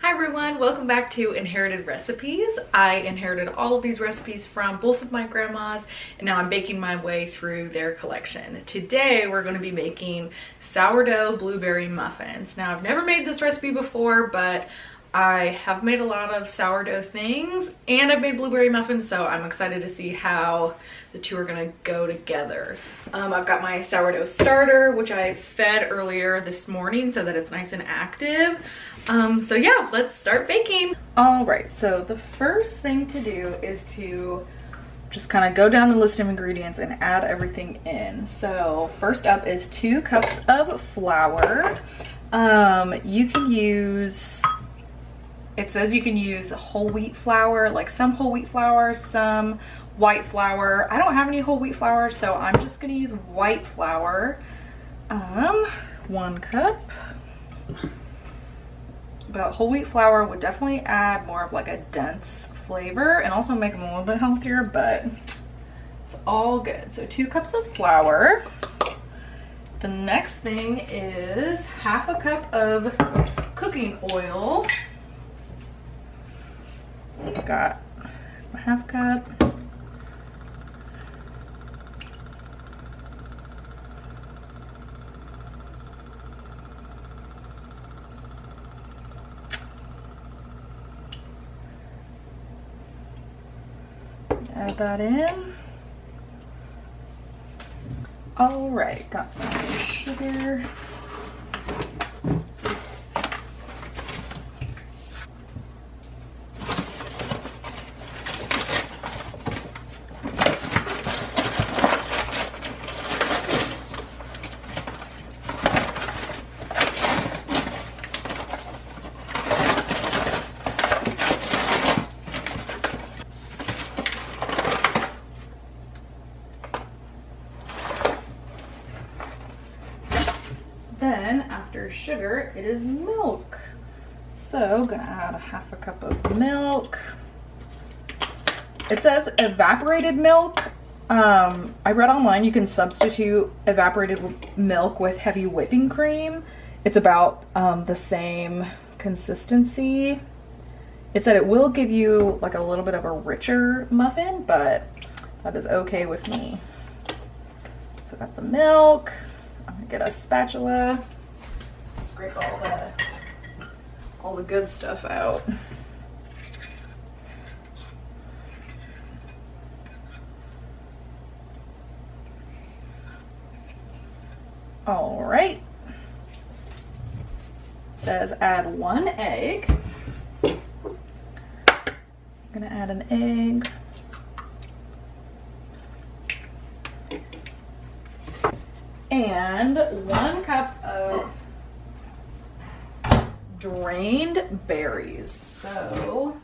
Hi everyone, welcome back to Inherited Recipes. I inherited all of these recipes from both of my grandmas and now I'm baking my way through their collection. Today we're going to be making sourdough blueberry muffins. Now I've never made this recipe before, but I have made a lot of sourdough things and I've made blueberry muffins, so I'm excited to see how the two are gonna go together. I've got my sourdough starter, which I fed earlier this morning so that it's nice and active. So yeah, let's start baking. All right, so the first thing to do is to just kind of go down the list of ingredients and add everything in. So first up is 2 cups of flour. You can use, it says you can use whole wheat flour, like some whole wheat flour, some white flour. I don't have any whole wheat flour, so I'm just gonna use white flour. 1 cup. But whole wheat flour would definitely add more of like a dense flavor and also make them a little bit healthier, but it's all good. So 2 cups of flour. The next thing is 1/2 cup of cooking oil. Got, here's my 1/2 cup. Add that in. All right, got my sugar. Then after sugar, it is milk. So gonna add 1/2 cup of milk. It says evaporated milk. I read online you can substitute evaporated milk with heavy whipping cream. It's about the same consistency. It said it will give you like a little bit of a richer muffin, but that is okay with me. So I got the milk. I'm gonna get a spatula, scrape all the good stuff out. All right. It says add 1 egg. I'm gonna add an egg. And 1 cup of drained berries. So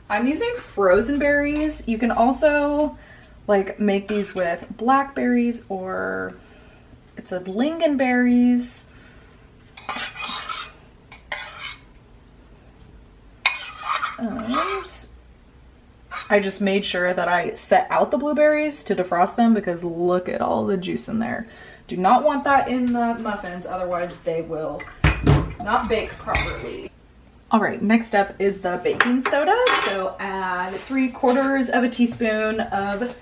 I'm using frozen berries. You can also like make these with blackberries, or it said lingonberries. I just made sure that I set out the blueberries to defrost them because look at all the juice in there. Do not want that in the muffins, otherwise they will not bake properly. All right, next up is the baking soda. So add 3/4 of a teaspoon of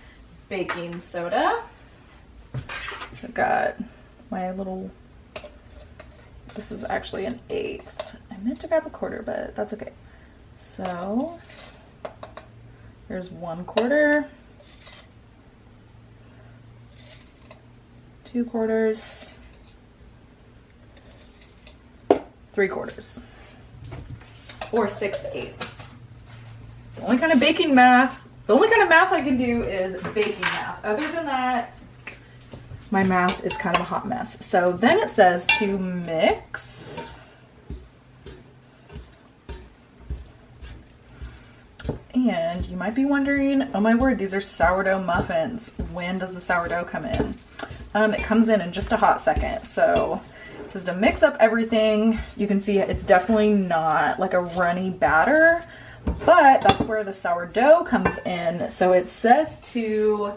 baking soda. So I've got my little, this is actually an 1/8. I meant to grab a 1/4, but that's okay. So here's 1/4. 2/4, 3/4, or 6/8. The only kind of math I can do is baking math. Other than that, my math is kind of a hot mess. So then it says to mix. And you might be wondering, oh my word, these are sourdough muffins. When does the sourdough come in? It comes in just a hot second. So it says to mix up everything. You can see it's definitely not like a runny batter, but that's where the sourdough comes in. So it says to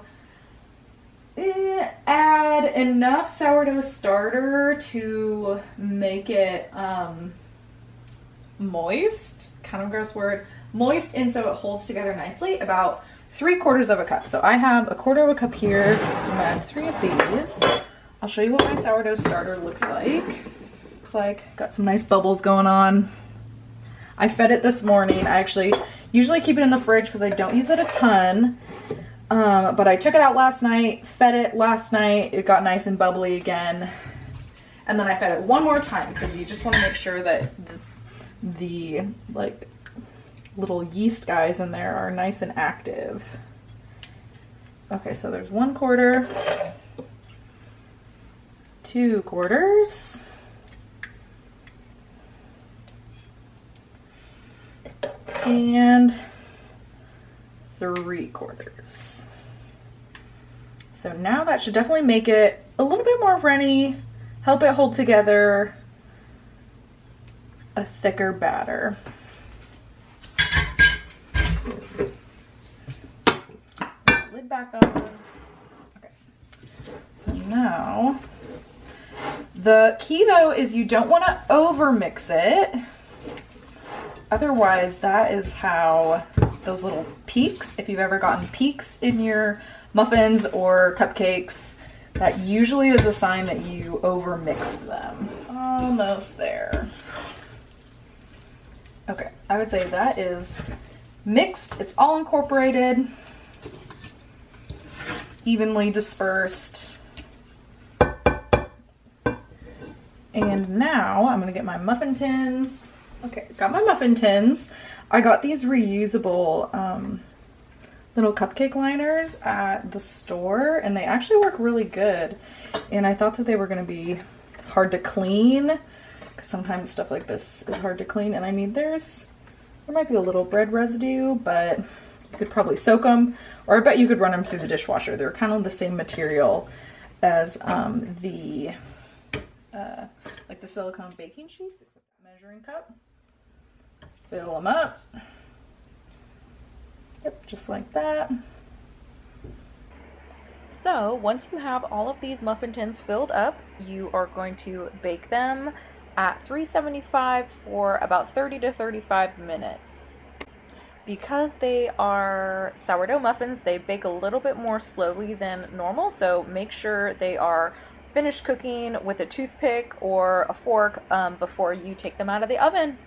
add enough sourdough starter to make it moist, kind of a gross word, moist, and so it holds together nicely, about 3/4 of a cup. So I have 1/4 of a cup here, so I'm gonna add 3 of these. I'll show you what my sourdough starter looks like. Looks like got some nice bubbles going on. I fed it this morning. I actually usually keep it in the fridge because I don't use it a ton. But I took it out last night, fed it last night. It got nice and bubbly again. And then I fed it one more time because you just want to make sure that the like little yeast guys in there are nice and active. Okay, so there's 1/4, 2/4, and 3/4. So now that should definitely make it a little bit more runny, help it hold together a thicker batter. Lid back on. Okay. So now, the key though is you don't want to over mix it. Otherwise, that is how those little peaks, if you've ever gotten peaks in your muffins or cupcakes, that usually is a sign that you over mixed them. Almost there. Okay, I would say that is mixed. It's all incorporated, evenly dispersed. And now I'm gonna get my muffin tins. Okay, got my muffin tins. I got these reusable little cupcake liners at the store, and they actually work really good. And I thought that they were gonna be hard to clean, because sometimes stuff like this is hard to clean. And I mean, there might be a little bread residue, but you could probably soak them, or I bet you could run them through the dishwasher. They're kind of the same material as like the silicone baking sheets, except measuring cup. Fill them up. Yep, just like that. So once you have all of these muffin tins filled up, you are going to bake them at 375 for about 30 to 35 minutes. Because they are sourdough muffins, they bake a little bit more slowly than normal, so make sure they are finished cooking with a toothpick or a fork before you take them out of the oven.